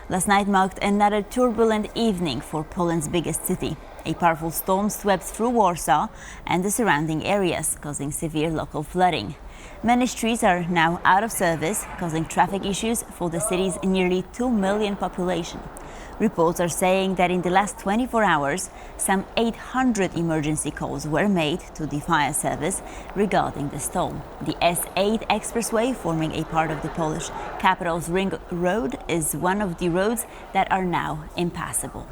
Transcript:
Last night marked another turbulent evening for Poland's biggest city. A powerful storm swept through Warsaw and the surrounding areas, causing severe local flooding. Many streets are now out of service, causing traffic issues for the city's nearly 2 million population. Reports are saying that in the last 24 hours, some 800 emergency calls were made to the fire service regarding the storm. The S8 expressway, forming a part of the Polish capital's ring road, is one of the roads that are now impassable.